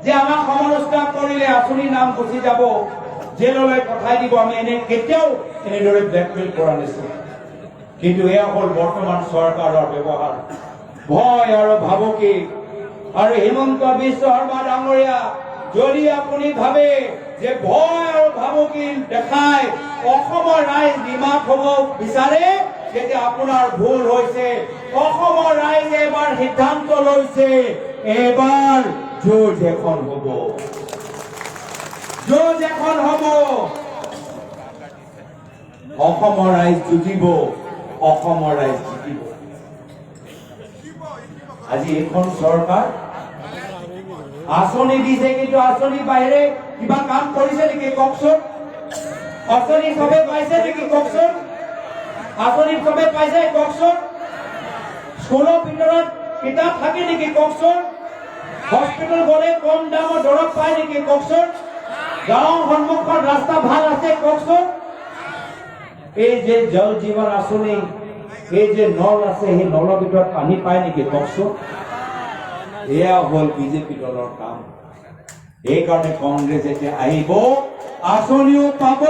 যে আমাক সমালোচনা কৰিলে আঁচনিৰ নাম গুচি যাব, জেললৈ পঠাই দিব, আমি এনে কেতিয়াও এনেদৰে ব্লেকমেইল কৰা নাছিল। কিন্তু এয়া হ'ল বৰ্তমান চৰকাৰৰ ব্যৱহাৰ, ভয় আৰু ভাবুকি। আৰু হিমন্ত বিশ্ব শৰ্মা ডাঙৰীয়া, যদি আপুনি ভাবে যে ভয় আৰু ভাবুকি দেখাই অসমৰ ৰাইজ নিমাত হ'ব বিচাৰে, তেতিয়া আপোনাৰ ভুল হৈছে। অসমৰ ৰাইজে এবাৰ সিদ্ধান্ত লৈছে, এবাৰ যুঁজ এখন হ'ব, যুঁজ এখন হ'ব। অসমৰ ৰাইজ যুঁজিব, অসমৰ ৰাইজ জিকিব। আজি এইখন চৰকাৰ আঁচনি দিছে, কিন্তু আঁচনিৰ বাহিৰে কিবা কাম কৰিছে নেকি কওকচোন? আঁচনি চবে পাইছে নেকি কওকচোন? আঁচনি চবে পাইছে কওকচোন? স্কুলৰ ভিতৰত কিতাপ থাকে নেকি কওকচোন? হস্পিটেল গ'লে কম দামত দৰৱ পায় নেকি কওকচোন? গাঁৱৰ সন্মুখত ৰাস্তা ভাল আছে কওকচোন? এই যে জল জীৱন আঁচনি, এই যে নল আছে, সেই নলৰ ভিতৰত পানী পায় নেকি কওকচোন? এয়া হ'ল বিজেপি দলৰ কাম। এইকাৰণে কংগ্ৰেছ এতিয়া আহিব, আঁচনিও পাব,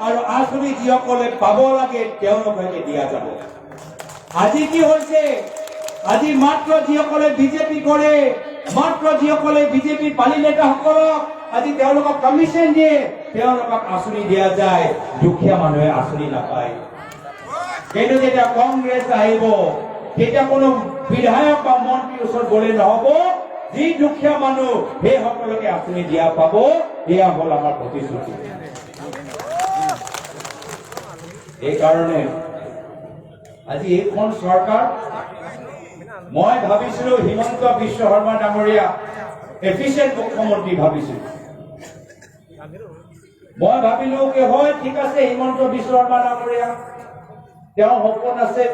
আৰু আঁচনি যিসকলে পাব লাগে তেওঁলোকে দিয়া যাব। আজি কি হৈছে? আজি মাত্ৰ যিসকলে বিজেপি কৰে, মাত্ৰ যিসকলে বিজেপি পালি নেতাসকলক আজি তেওঁলোকক কমিশ্যন দিয়ে, তেওঁলোকক আঁচনি দিয়া যায়, দুখীয়া মানুহে আঁচনি নাপায়। কিন্তু যেতিয়া কংগ্ৰেছ আহিব, তেতিয়া কোনো বিধায়ক বা মন্ত্ৰীৰ ওচৰত গ'লে নহ'ব, যি দুখীয়া মানুহ সেই সকলোকে আঁচনি দিয়া পাব। এয়া হ'ল আমাৰ প্ৰতিশ্ৰুতি। এইকাৰণে আজি এইখন চৰকাৰ, মই ভাবিছিলো হিমন্ত বিশ্ব শৰ্মা ডাঙৰীয়া এফিচিয়েণ্ট মুখ্যমন্ত্ৰী ভাবিছিলো। মই ভাবিলো কি হয়, ঠিক আছে, হিমন্ত বিশ্ব শৰ্মা ডাঙৰীয়া তেওঁৰ সপোন আছে,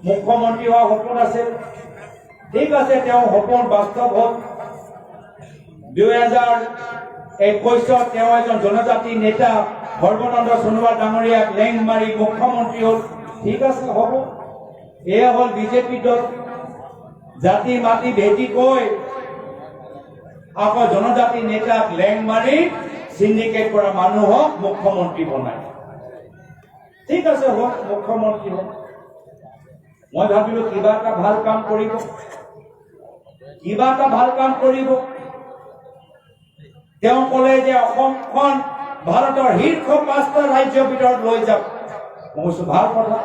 মুখ্যমন্ত্ৰী হোৱা সপোন আছে, ঠিক আছে, তেওঁৰ সপোন বাস্তৱ হ'ল। 2021 তেওঁ এজন জনজাতি নেতা সৰ্বানন্দ সোণোৱাল ডাঙৰীয়াক লেং মাৰি মুখ্যমন্ত্ৰী হ'ল, ঠিক আছে, হ'ব। এয়া হ'ল বিজেপি দল। জাতি মাটি ভেটি কৈ আকৌ জনজাতি নেতাক লেং মাৰি চিণ্ডিকেট কৰা মানুহক মুখ্যমন্ত্ৰী বনায়, ঠিক আছে, হোক মুখ্যমন্ত্ৰী হোক। মই ভাবিলো কিবা এটা ভাল কাম কৰিব, কিবা এটা ভাল কাম কৰিব। তেওঁ ক'লে যে অসমখন ভাৰতৰ শীৰ্ষ 5টা ৰাজ্যৰ ভিতৰত লৈ যাওক। মই কৈছো ভাল কথা,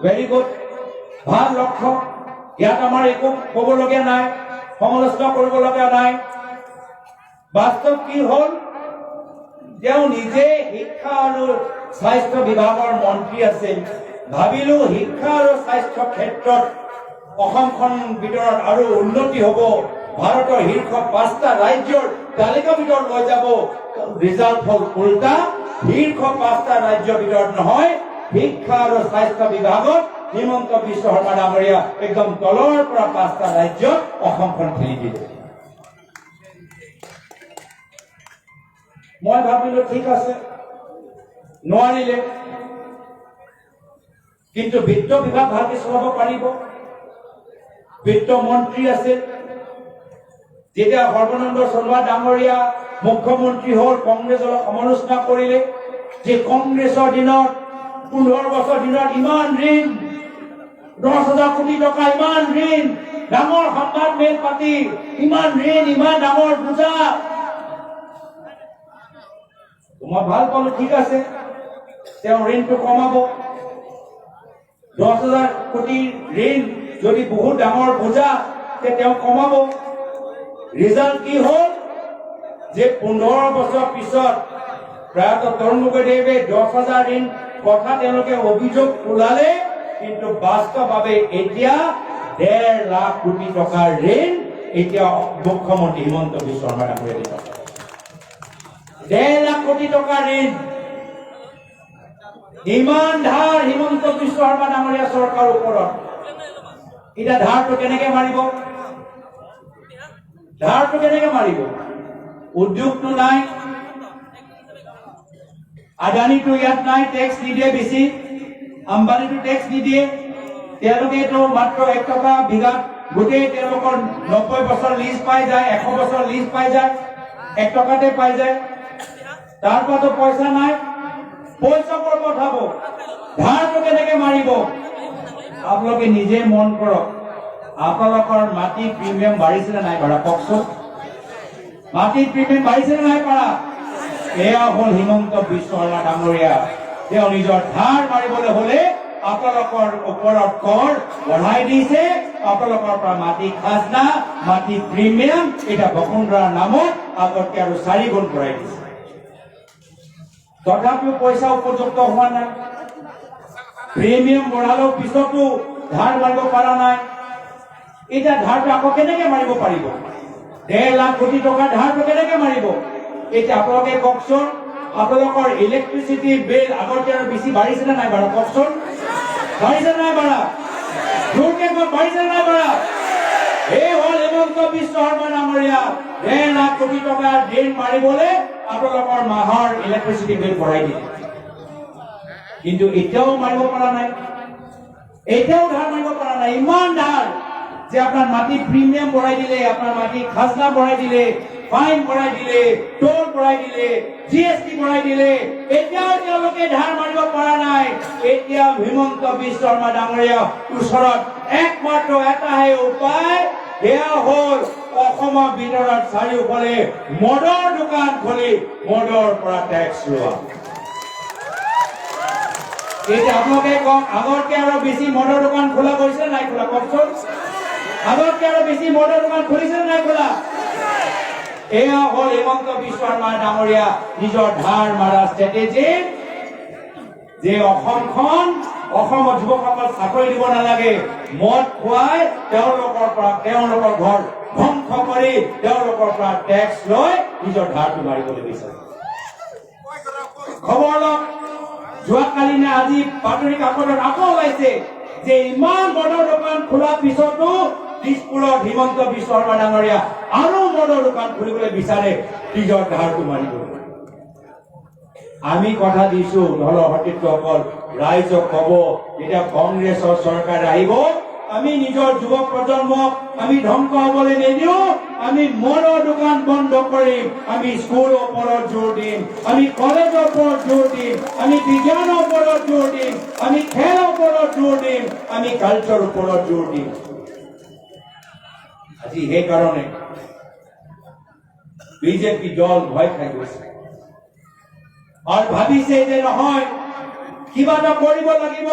ভেৰি গুড, ভাল লক্ষ্য। ইয়াত আমাৰ একো ক'বলগীয়া নাই, সমালোচনা কৰিবলগীয়া নাই। বাস্তৱ কি হ'ল, তেওঁ নিজে শিক্ষা আৰু স্বাস্থ্য বিভাগৰ মন্ত্ৰী আছিল। ভাবিলো শিক্ষা আৰু স্বাস্থ্য ক্ষেত্ৰত অসমখন ভিতৰত আৰু উন্নতি হ'ব, ভাৰতৰ শীৰ্ষ 5টা ৰাজ্যৰ তালিকাৰ ভিতৰত লৈ যাব। ৰিজাল্ট হ'ল উল্টা, শীৰ্ষ 5টা ৰাজ্যৰ ভিতৰত নহয়, শিক্ষা আৰু স্বাস্থ্য বিভাগত হিমন্ত বিশ্ব শৰ্মা ডাঙৰীয়া একদম তলৰ পৰা 5টা ৰাজ্যত অসমখন ঠেলি দিলে। মই ভাবিলো ঠিক আছে, নোৱাৰিলে, কিন্তু বিত্ত বিভাগ ভালকে চলাব পাৰিব। বিত্ত মন্ত্ৰী আছিল। যেতিয়া সৰ্বানন্দ সোণোৱাল ডাঙৰীয়া মুখ্যমন্ত্ৰী হ'ল, কংগ্ৰেছৰ সমালোচনা কৰিলে যে কংগ্ৰেছৰ দিনত 15 বছৰ দিনত ইমান ঋণ, 10,000 কোটি টকা ইমান ঋণ, ডাঙৰ সংবাদ মেল পাতি ইমান ঋণ, ইমান ডাঙৰ বোজা। মই ভাল পালো, ঠিক আছে, তেওঁ ঋণটো কমাব। 10,000 কোটি ঋণ যদি বহুত ডাঙৰ বোজা, তেওঁ কমাব। ৰিজাল্ট কি হ'ল যে 15 বছৰ পিছত প্ৰয়াত তৰুণ গগৈদেৱে 10,000 ঋণ কথা তেওঁলোকে অভিযোগ ওলালে, কিন্তু বাস্তৱভাৱে এতিয়া 1.5 লাখ কোটি টকাৰ ঋণ এতিয়া মুখ্যমন্ত্ৰী হিমন্ত বিশ্ব শৰ্মা ডাঙৰীয়াই দিব। 1.5 লাখ কোটি টকাৰ ঋণ, ইমান ধাৰ হিমন্ত বিশ্ব শৰ্মা ডাঙৰীয়া চৰকাৰৰ ওপৰত। এতিয়া ধাৰটো কেনেকে মাৰিব? ধাৰটো কেনেকে মাৰিব? উদ্যোগটো নাই, আদানীটো ইয়াত নাই, টেক্স নিদিয়ে বেছি, আম্বানীটো টেক্স নিদিয়ে, তেওঁলোকেতো মাত্ৰ 1 টকা বিঘাত গোটেই তেওঁলোকৰ 90 বছৰ লিজ পাই যায়, 100 বছৰ লিজ পাই যায়, 1 টকাতে পাই যায়। তাৰ পৰাতো পইচা নাই, পইচা ক'ৰ পৰা উঠাব? ধাৰটো কেনেকে মাৰিব? আপোনালোকে নিজে মন কৰক, আপোনালোকৰ মাটি প্ৰিমিয়াম বাঢ়িছে নে নাই বাঢ়া কওকচোন? মাটিৰ প্ৰিমিয়াম বাঢ়িছে নে নাই বাঢ়া? এয়া হ'ল হিমন্ত বিশ্ব শৰ্মা ডাঙৰীয়া। তেওঁ নিজৰ ধাৰ মাৰিবলৈ হলে আপোনালোকৰ ওপৰত কৰ বঢ়াই দিছে, আপোনালোকৰ পৰা মাটি খাজনা, মাটি প্ৰিমিয়াম এটা বসুন্ধৰাৰ নামত আগতকে আৰু 4 গুণ বঢ়াই দিছে। তথাপিও পইচা উপযুক্ত হোৱা নাই, প্ৰিমিয়াম বঢ়ালেও পিছতো ধাৰ মাৰিব পৰা নাই। এতিয়া ধাৰটো আকৌ কেনেকে মাৰিব পাৰিব? 1.5 লাখ কোটি টকাৰ ধাৰটো কেনেকে মাৰিব? এতিয়া আপোনালোকে কওকচোন, আপোনালোকৰ ইলেক্ট্ৰিচিটি বিল আগতকে আৰু বেছি বাঢ়িছে নে নাই বাঢ়া কওকচোন? বাঢ়িছে নে নাই বাঢ়া? জোৰকে কওক, বাঢ়িছে নে নাই বাঢ়া? এই হ'ল হিমন্ত বিশ্ব শৰ্মা ডাঙৰীয়া 1.5 লাখ কোটি টকাৰ ঋণ মাৰিবলৈ আপোনালোকৰ মাহৰ ইলেক্ট্ৰিচিটি বিল বঢ়াই দিয়ে। কিন্তু এতিয়াও মাৰিব পৰা নাই, এতিয়াও ধাৰ মাৰিব পৰা নাই। ইমান ধাৰ যে আপোনাৰ মাটি প্ৰিমিয়াম বঢ়াই দিলে, আপোনাৰ মাটি খাজনা বঢ়াই দিলে, ফাইন বঢ়াই দিলে, টোল বঢ়াই দিলে, GST বঢ়াই দিলে, এতিয়াও তেওঁলোকে ধাৰ মাৰিব পৰা নাই। এতিয়া হিমন্ত বিশ্ব শৰ্মা ডাঙৰীয়া ওচৰত একমাত্ৰ এটাহে উপায়, সেয়া হ'ল অসমৰ ভিতৰত চাৰিওফালে মদৰ দোকান খুলি মদৰ পৰা টেক্স লোৱা। এতিয়া আপোনালোকে কওক, আগতকে আৰু বেছি মদৰ দোকান খোলা কৰিছে নাই খোলা কওকচোন? আগতকে আৰু বেছি মদৰ দোকান খুলিছে নাই খোলা? এয়া হ'ল হিমন্ত বিশ্ব শৰ্মা ডাঙৰীয়া নিজৰ ধাৰ মাৰা ষ্ট্ৰেটেজি, যে অসমখন, অসমৰ যুৱকসকল চাকৰি দিব নালাগে, মদ খুৱাই তেওঁলোকৰ পৰা তেওঁলোকৰ ঘৰ ধ্বংস কৰি তেওঁলোকৰ পৰা টেক্স লৈ নিজৰ ধাৰটো মাৰিবলৈ বিচাৰে। খবৰ লওক, যোৱাকালি নে আজি বাতৰি কাকতত আকৌ ওলাইছে যে ইমান মদৰ দোকান খোলাৰ পিছতো দিছপুৰত হিমন্ত বিশ্ব শৰ্মা ডাঙৰীয়া আৰু মদৰ দোকান খুলিবলৈ বিচাৰে নিজৰ ধাৰটো মাৰিবলৈ। আমি কথা দিছো দলৰ সতীৰ্থসকল, ৰাইজক কব, যেতিয়া কংগ্ৰেছৰ চৰকাৰ আহিব আমি নিজৰ যুৱ প্ৰজন্মক আমি ধ্বংস হবলৈ নিদিও, আমি মদৰ দোকান বন্ধ কৰিম, আমি স্কুলৰ ওপৰত জোৰ দিম, আমি কলেজৰ ওপৰত জোৰ দিম, আমি বিজ্ঞানৰ ওপৰত জোৰ দিম, আমি খেলৰ ওপৰত জোৰ দিম, আমি কালচাৰৰ ওপৰত জোৰ দিম। আজি সেইকাৰণে বিজেপি দল ভয় খাই গৈছে আৰু ভাবিছে যে নহয় কিবা এটা কৰিব লাগিব।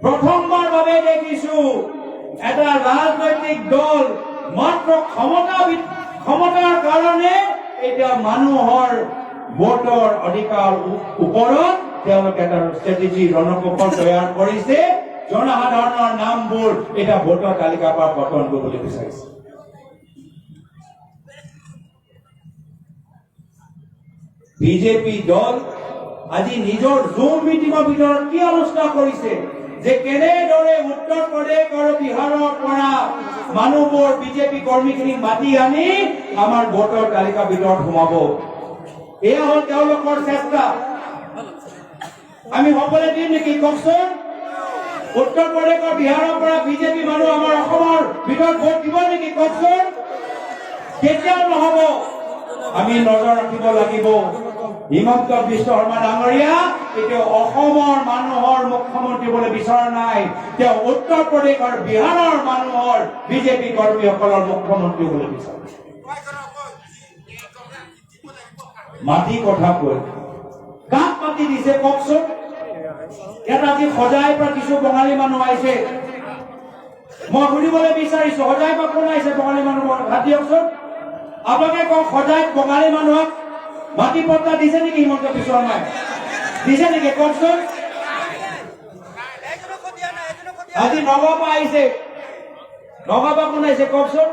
প্ৰথমবাৰ বাবে দেখিছো এটা ৰাজনৈতিক দল মাত্ৰ ক্ষমতাৰ কাৰণে এতিয়া মানুহৰ ভোটৰ অধিকাৰ ওপৰত তেওঁলোকে এটা ষ্ট্ৰেটেজি ৰণকৌশল তৈয়াৰ কৰিছে। জনসাধাৰণৰ নামবোৰ এটা ভোটৰ তালিকাৰ পৰা পতন কৰিবলৈ বিচাৰিছে। বিজেপি দল আজি নিজৰ জুম মিটিঙৰ ভিতৰত কি আলোচনা কৰিছে যে কেনেদৰে উত্তৰ প্ৰদেশ আৰু বিহাৰৰ পৰা মানুহবোৰ বিজেপি কৰ্মীখিনিক মাতি আনি আমাৰ ভোটৰ তালিকাৰ ভিতৰত সোমাব। এয়া হ'ল তেওঁলোকৰ চেষ্টা। আমি সকলোৱে দিম নেকি কওকচোন? উত্তৰ প্ৰদেশ আৰু বিহাৰৰ পৰা বিজেপি মানুহ আমাৰ অসমৰ ভিতৰত ভোট দিব নেকি কওকচোন? কেতিয়াও নহব। আমি নজৰ ৰাখিব লাগিব। হিমন্ত বিশ্ব শৰ্মা ডাঙৰীয়া এতিয়া অসমৰ মানুহৰ মুখ্যমন্ত্ৰী হ'বলৈ বিচৰা নাই, তেওঁ উত্তৰ প্ৰদেশ আৰু বিহাৰৰ মানুহৰ বিজেপি কৰ্মীসকলৰ মুখ্যমন্ত্ৰী হ'বলৈ বিচাৰিছে। মাটি কথা কৈ কাক মাটি দিছে কওকচোন? ইয়াত আজি সজাই পৰা কিছু বঙালী মানুহ আহিছে, মই সুধিবলৈ বিচাৰিছো সজাই পৰা কোন আহিছে বঙালী মানুহ? হাত দিয়কচোন। আপোনালোকে কওক, সজাই বঙালী মানুহক মাটি পট্টা দিছে নেকি হিমন্ত বিশ্ব শৰ্মাই? দিছে নেকি কওকচোন? আজি নগাঁৱৰ পৰা আহিছে, নগাঁৱৰ পৰা কোন আহিছে কওকচোন?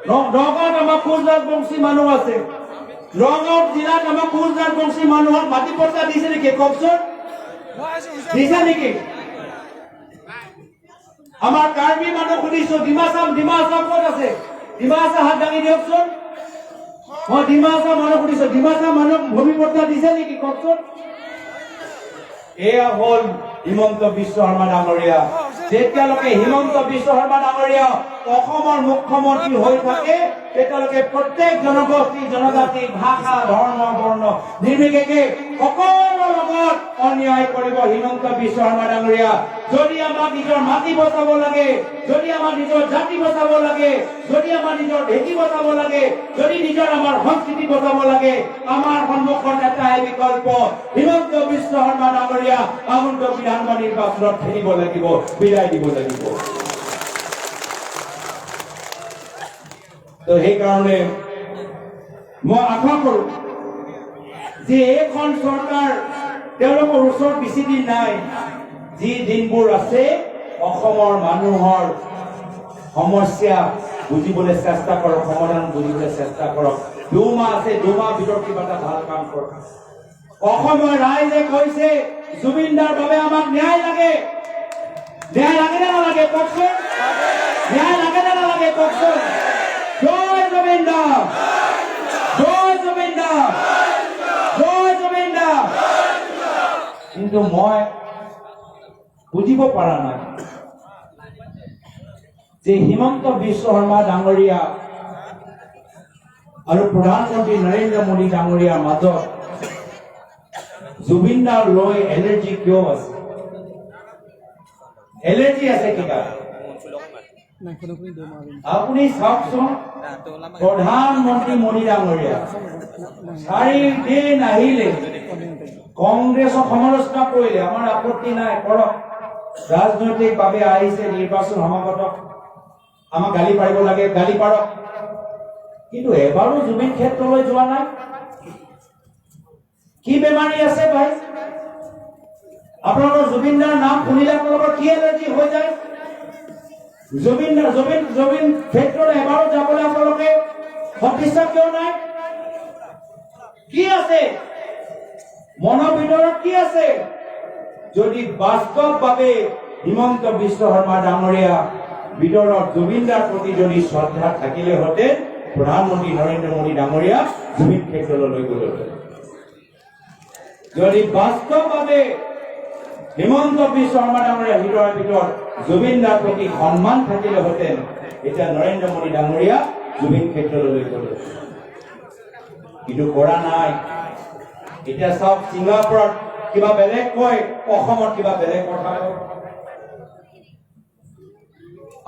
নগাঁৱত আমাৰ কোচ ৰাজবংশী মানুহ আছে, নগাঁও জিলাত আমাৰ কোচ ৰাজবংশী মানুহক মাটি পট্টা দিছে নেকি কওকচোন? দিছে নেকি? আমাৰ কাৰ্বি মানুহ সুধিছো, ডিমাচাম ক'ত আছে? ডিমাচা হাত দাঙি দিয়কচোন। মই ডিমাচা মানুহ সুধিছো, ডিমাচা মানুহক ভূমি পট্টা দিছে নেকি কওকচোন? এয়া হ'ল হিমন্ত বিশ্ব শৰ্মা ডাঙৰীয়া যেতিয়ালৈকে হিমন্ত বিশ্ব শৰ্মা ডাঙৰীয়া অসমৰ মুখ্যমন্ত্ৰী হৈ থাকে তেতিয়ালৈকে প্ৰত্যেক জনগোষ্ঠী জনজাতি ভাষা ধৰ্ম বৰ্ণ নিৰ্বিশেষে সকলোৰ লগত অন্যায় কৰিব হিমন্ত বিশ্ব শৰ্মা ডাঙৰীয়া। যদি আমাক নিজৰ মাটি বচাব লাগে, যদি আমাৰ নিজৰ জাতি বচাব লাগে, যদি আমাৰ নিজৰ ভেটি বচাব লাগে, যদি নিজৰ আমাৰ সংস্কৃতি বচাব লাগে, আমাৰ সন্মুখত এটাই বিকল্প, হিমন্ত বিশ্ব শৰ্মা ডাঙৰীয়া আগন্তুক বিধানসভা নিৰ্বাচনত খেলিব লাগিব, বিদায় দিব লাগিব। তো সেইকাৰণে মই আশা কৰোঁ যে এইখন চৰকাৰ তেওঁলোকৰ ওচৰত বেছি দিন নাই। যি দিনবোৰ আছে অসমৰ মানুহৰ সমস্যা বুজিবলৈ চেষ্টা কৰক, সমাধান বুজিবলৈ চেষ্টা কৰক। 2 মাহ আছে, 2 মাহ ভিতৰত কিবা এটা ভাল কাম কৰক। অসমৰ ৰাইজে কৈছে জুবিনদাৰ বাবে আমাক ন্যায় লাগে। ন্যায় লাগে নে নালাগে কওকচোন? ন্যায় লাগে নে নালাগে কওকচোন? জয় জুবিন দা, জয় জুবিন দা, জয় জুবিন দা। কিন্তু মই বুজিব পৰা নাই যে হিমন্ত বিশ্ব শৰ্মা ডাঙৰীয়া আৰু প্ৰধানমন্ত্ৰী নৰেন্দ্ৰ মোদী ডাঙৰীয়াৰ মাজত জুবিন দাৰ লৈ এলাৰ্জি কিয় আছে? এলাৰ্জি আছে কিবা? আপুনি চাওকচোন, প্ৰধানমন্ত্ৰী মোদী ডাঙৰীয়া 4 দিন আহিলে কংগ্ৰেছক সমালোচনা কৰিলে। আমাৰ আপত্তি নাই, কৰক। ৰাজনৈতিকভাৱে আহিছে, নিৰ্বাচন সমাগত, আমাক গালি পাৰিব লাগে, গালি পাৰক। কিন্তু এবাৰো জুবিন ক্ষেত্ৰলৈ যোৱা নাই। কি বেমাৰী আছে ভাই? আপোনালোকৰ জুবিনদাৰ নাম শুনিলে আপোনালোকৰ কি এলাৰ্জি হৈ যায়? জুবিন ক্ষেত্ৰলৈ এবাৰো যাবলৈ আপোনালোকে সদিচ্ছা কিয় নাই? কি আছে মনৰ ভিতৰত? কি আছে? যদি বাস্তৱভাৱে হিমন্ত বিশ্ব শৰ্মা ডাঙৰীয়া ভিতৰত জুবিনদাৰ প্ৰতি যদি শ্ৰদ্ধা থাকিলেহেঁতেন প্ৰধানমন্ত্ৰী নৰেন্দ্ৰ মোদী ডাঙৰীয়া জুবিন ক্ষেত্ৰলৈ লৈ গ'লহেঁতেন। যদি বাস্তৱভাৱে হিমন্ত বিশ্ব শৰ্মা ডাঙৰীয়া ভিতৰত জুবিনদাৰ প্ৰতি সন্মান থাকিলেহেঁতেন এতিয়া নৰেন্দ্ৰ মোদী ডাঙৰীয়া জুবিন ক্ষেত্ৰলৈ লৈ গ'লহেঁতেন। কিন্তু কৰা নাই। এতিয়া চাওক, ছিংগাপুৰত কিবা বেলেগ কয়, অসমত কিবা বেলেগ কথা কয়।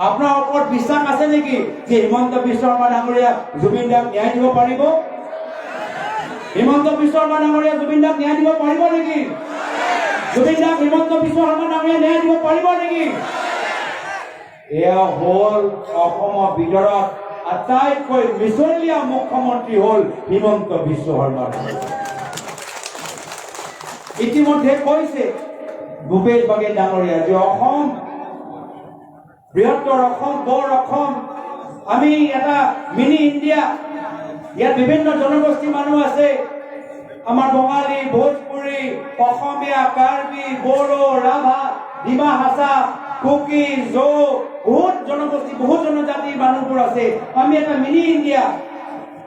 আপোনাৰ ওপৰত বিশ্বাস আছে নেকি যে হিমন্ত বিশ্ব শৰ্মা ডাঙৰীয়া জুবিন দাক ন্যায় দিব পাৰিব? হিমন্ত বিশ্ব শৰ্মা ডাঙৰীয়া জুবিন দাক ন্যায় দিব পাৰিব নেকি? জুবিন দাক হিমন্ত বিশ্ব শৰ্মা ডাঙৰীয়া ন্যায় দিব পাৰিব নেকি? এয়া হ'ল অসমৰ ভিতৰত আটাইতকৈ মিছলীয়া মুখ্যমন্ত্ৰী হ'ল হিমন্ত বিশ্ব শৰ্মা ডাঙৰীয়া। ইতিমধ্যে কৈছে ভূপেশ বাঘেল ডাঙৰীয়া যে অসম বৃহত্তৰ অসম, বৰ অসম, আমি এটা মিনি ইণ্ডিয়া। ইয়াত বিভিন্ন জনগোষ্ঠী মানুহ আছে। আমাৰ বঙালী, ভোজপুৰী, অসমীয়া, কাৰ্বি, বড়ো, ৰাভা, ডিমা হাছা, কুকি, জৌ, বহুত জনগোষ্ঠী, বহুত জনজাতিৰ মানুহবোৰ আছে। আমি এটা মিনি ইণ্ডিয়া।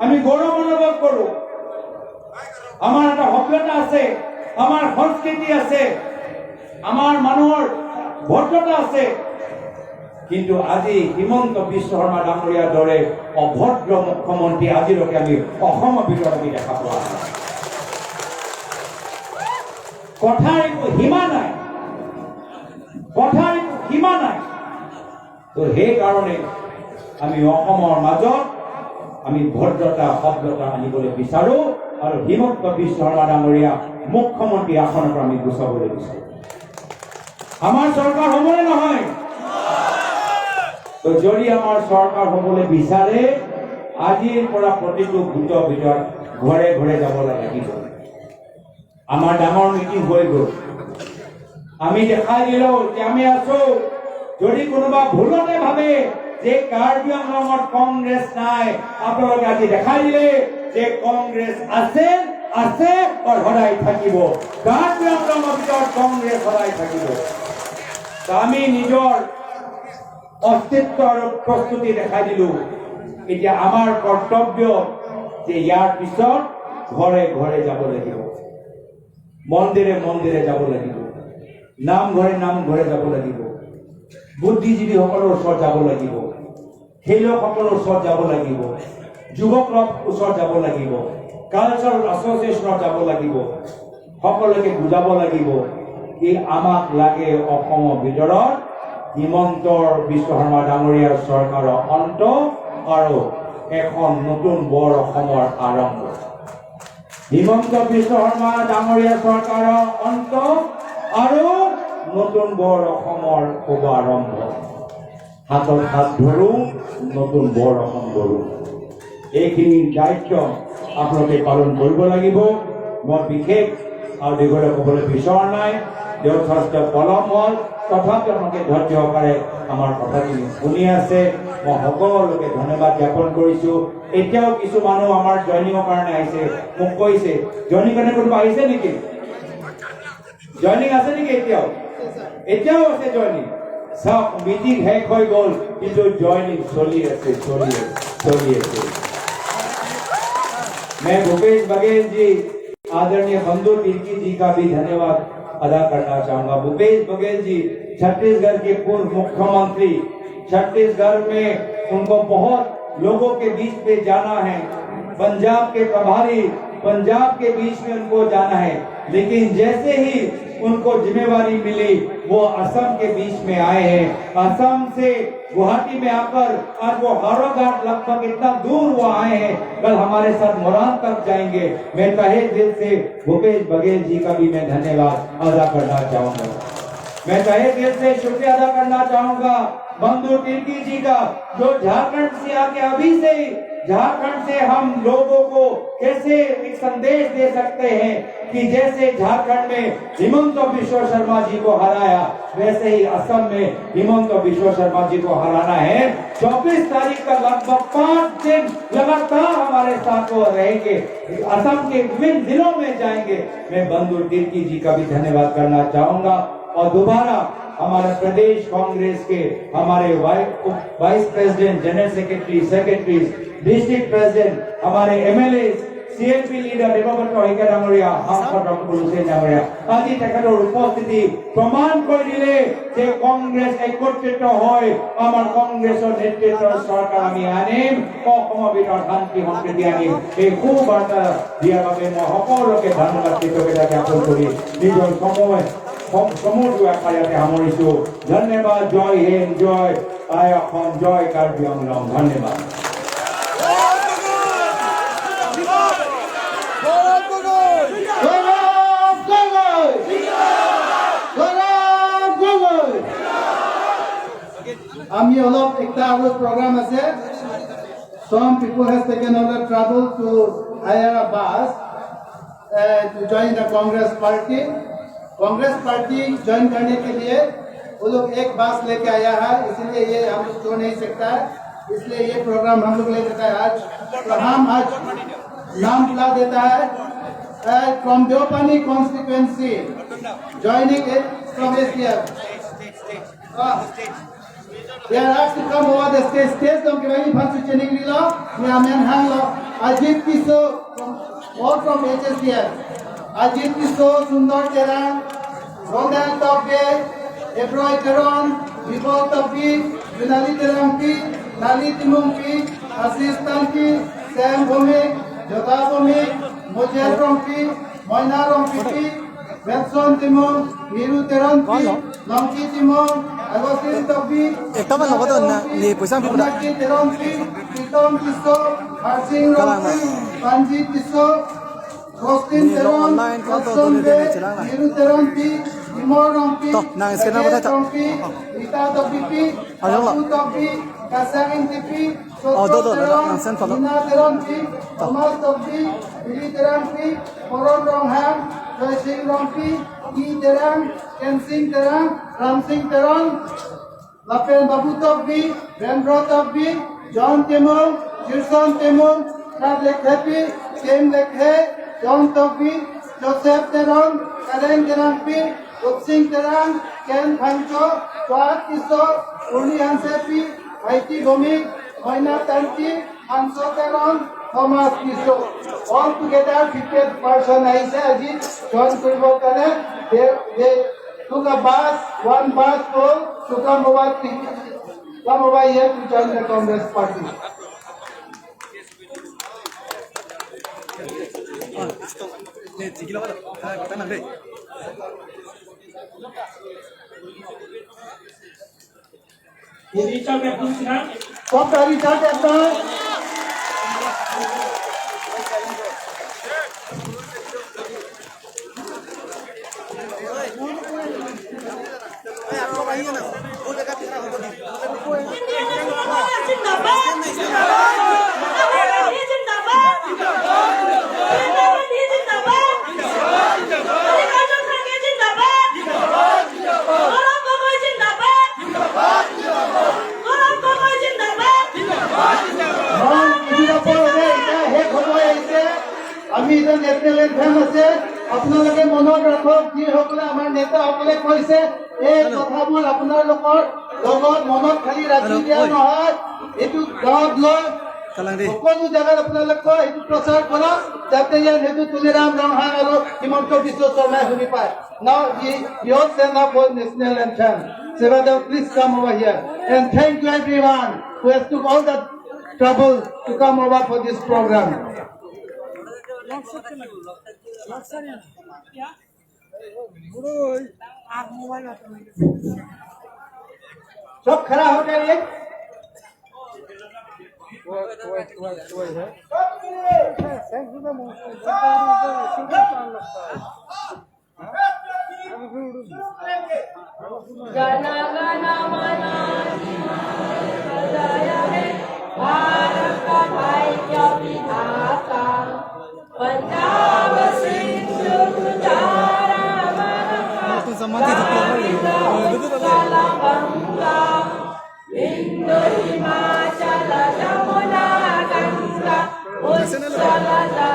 আমি গৌৰৱ অনুভৱ কৰোঁ। আমাৰ এটা সভ্যতা আছে, আমাৰ সংস্কৃতি আছে, আমাৰ মানুহৰ ভদ্ৰতা আছে। কিন্তু আজি হিমন্ত বিশ্ব শৰ্মা ডাঙৰীয়াৰ দৰে অভদ্ৰ মুখ্যমন্ত্ৰী আজিলৈকে আমি অসমৰ ভিতৰত আমি দেখা পোৱা নাই। কথাৰ একো সীমা নাই, কথাৰ একো সীমা নাই। তো সেইকাৰণে আমি অসমৰ মাজত আমি ভদ্ৰতা সভ্যতা আনিবলৈ বিচাৰো আৰু হিমন্ত বিশ্ব শৰ্মা ডাঙৰীয়া মুখ্যমন্ত্ৰী আসনৰ পৰা আমি গুচাবলৈ বিচাৰো। আমাৰ চৰকাৰ হ'বনে নহয়? তো যদি আমাৰ চৰকাৰ হ'বলৈ বিচাৰে আজিৰ পৰা প্ৰতিটো গোটৰ ভিতৰত ঘৰে ঘৰে যাবলৈ লাগিব। আমাৰ ডাঙৰ মিটিং হৈ গ'ল, আমি দেখাই দিলোঁ যে আমি আছো। যদি কোনোবা ভুলতে ভাবে যে কাৰ্বি আংলঙত কংগ্ৰেছ নাই, আপোনালোকে আজি দেখাই দিলে যে কংগ্ৰেছ আছে, আছে আৰু সদায় থাকিব। কাৰ্বি আংলঙৰ ভিতৰত কংগ্ৰেছ সদায় থাকিব। আমি নিজৰ অস্তিত্ব আৰু প্ৰস্তুতি দেখাই দিলো। এতিয়া আমাৰ কৰ্তব্য যে ইয়াৰ পিছত ঘৰে ঘৰে যাব লাগিব, মন্দিৰে মন্দিৰে যাব লাগিব, নামঘৰে নামঘৰে যাব লাগিব। বুদ্ধিজীৱীসকলৰ ওচৰত যাব লাগিব, খেলুৱৈসকলৰ ওচৰত যাব লাগিব, যুৱকৰ ওচৰত যাব লাগিব, কালচাৰেল এছ'চিয়েশ্যনত যাব লাগিব, সকলোকে বুজাব লাগিব কি আমাক লাগে অসমৰ ভিতৰত হিমন্ত বিশ্ব শৰ্মা ডাঙৰীয়াৰ চৰকাৰৰ অন্ত আৰু এখন নতুন বৰ অসমৰ আৰম্ভ। হিমন্ত বিশ্ব শৰ্মা ডাঙৰীয়া চৰকাৰৰ অন্ত আৰু নতুন বৰ অসমৰ শুভাৰম্ভ। হাতত হাত ধৰো, নতুন বৰ অসম গঢ়ো। এইখিনি দায়িত্ব আপোনালোকে পালন কৰিব লাগিব। মই বিশেষ আৰু দীঘলে ক'বলৈ বিচৰা নাই, যথেষ্ট পলম হ'ল, তথাপি আপোনালোকে ধৈৰ্য সহকাৰে আমাৰ কথাখিনি শুনি আছে। মই সকলোকে ধন্যবাদ জ্ঞাপন কৰিছোঁ। এতিয়াও কিছু মানুহ আমাৰ জইনিঙৰ কাৰণে আহিছে, মোক কৈছে জইনিং কাৰণে কোনোবা আহিছে নেকি? জইনিং আছে নেকি? এতিয়াও আছে জইনিং। চাওক, মিটিং শেষ হৈ গ'ল, কিন্তু জইনিং চলি আছে। मैं भूपेश बघेल जी, आदरणीय बंधु तिर्की जी का भी धन्यवाद अदा करना चाहूंगा। भूपेश बघेल जी छत्तीसगढ़ के पूर्व मुख्यमंत्री, छत्तीसगढ़ में उनको बहुत लोगों के बीच में जाना है, पंजाब के प्रभारी, पंजाब के बीच में उनको जाना है, लेकिन जैसे ही उनको जिम्मेवारी मिली वो असम के बीच में आए हैं। असम से गुवाहाटी में आकर आज वो हारोघाट लगभग इतना दूर वो आए हैं, कल हमारे साथ मोरान तक जाएंगे। मैं तहे दिल से भूपेश बघेल जी का भी मैं धन्यवाद अदा करना चाहूंगा। मैं तहे दिल से शुक्रिया अदा करना चाहूंगा बंधु तिर्की जी का, जो झारखंड से आके अभी से ही झारखंड से हम लोगों को कैसे एक संदेश दे सकते हैं कि जैसे झारखंड में हिमंत बिश्व शर्मा जी को हराया, वैसे ही असम में हिमंत बिश्व शर्मा जी को हराना है। 24 तारीख का लगभग 5 दिन लगातार हमारे साथ वो रहेंगे, असम के विभिन्न जिलों में जाएंगे। मैं बंधु तिर्की जी का भी धन्यवाद करना चाहूंगा। और दोबारा हमारे प्रदेश कांग्रेस के हमारे vice president, general secretary, district president, हमारे MLA, CLP leader Debabrata Saikia Dangoria, সাংসদ ডক্টৰ হুছেইন ডাঙৰীয়া, আজি তেখেতৰ উপস্থিতি প্ৰমাণ কৰি দিলে যে কংগ্ৰেছ একত্ৰিত হৈ আমাৰ কংগ্ৰেছৰ নেতৃত্বৰ চৰকাৰ আমি আনিম, অসমৰ ভিতৰত শান্তি সম্প্ৰীতি আনিম। এই সুবাৰ্তা দিয়াৰ বাবে মই সকলোকে ধন্যবাদ কৃতজ্ঞতা জ্ঞাপন কৰি নিজৰ সমুদ্ৰ আকাৰে সামৰিছো। ধন্যবাদ। জয় হিন্দ, জয় আই অসম, জয় কাৰ্বি আংলং। ধন্যবাদ। আমি অলপ একটা আৰু program আছে. Some people has taken on the trouble to hire a bus to join the Congress party. Congress party join करने के लिए वो लोग एक बस लेके आया है, इसलिए ये हम लोग छोड़ नहीं सकता है, इसलिए ये प्रोग्राम हम लोग ले देता है आज। तो हम आज नाम बुला देता है from Deopani constituency joining it from Asia. They are asked to come over the stage. Don't give any fancy training. Lilo, we are men hanglo. Ajit Kiso, all from HSDF. Ajit Kiso, Sundar Teran, Rodan Tope, Ebroy Teron, Vipol Topi, Vinali Terampi, Nali Timumpi, Assistant Sam Bhumik, Jota Bhumik, Mojer Rompi, Moina Rompi, Benson Timon, Hiru Teranpi, Longki Timon, Agustin Topi, Estaban los votos ni pues han Monaki Teronpi, Piton Kiso, Harsing Rompi, Panji Kiso, Rostin Teron, Kalson Be, Hiru Teronpi, Timor Rompi, Rompi, Rita Topi, Abu Topi, Kasangin Tipi, Soto Teron, Nina Teronpi, Thomas Topi, Billy Teranpi, Poron Rongham, Joy Singh Rompi, E Teran, Ken Singh Teran, Ram Singh Teron, Lapen Babu Topi, Rendro Topi, John Timon, Kirson Timon, Kad Lekhepi, Kim Lekhe, John Topi, Joseph Teron, Karen Teranpi, Singh Teran, Ken Pancho, Chouat Kiso, Uni Hansepi, Haiti Bhumik, Moina Tanki, Hanso Teron, Thomas Kiso. All together 50 person aise aji join koribo kare. They took a bus, one bus full to come over here to join the Congress party. Richard Baptista. Stop the recharge at the আমি এটা national anthem আছে আপোনালোকে মনত ৰাখক যিসকলে আমাৰ নেতাসকলে কৈছে এই কথাবোৰ আপোনালোকৰ লগত মনত খালি ৰাখি দিয়া নহয় এইটো গাঁৱত লৈ সকলো জেগাত আপোনালোকে এইটো প্ৰচাৰ কৰক যাতে ইয়াত সেইটো তুলিৰাম ৰংহাং আৰু হিমন্ত বিশ্ব শৰ্মাই শুনি পায় নাও ইয়ৰ stand up for national anthem Sevadev please come over here and thank you everyone who has took all the trouble to come over for this program. सब खड़ा हो जाइए पंजाब सिंध गंगा हिंदू हिमाचल यमुना गंगा उच्चल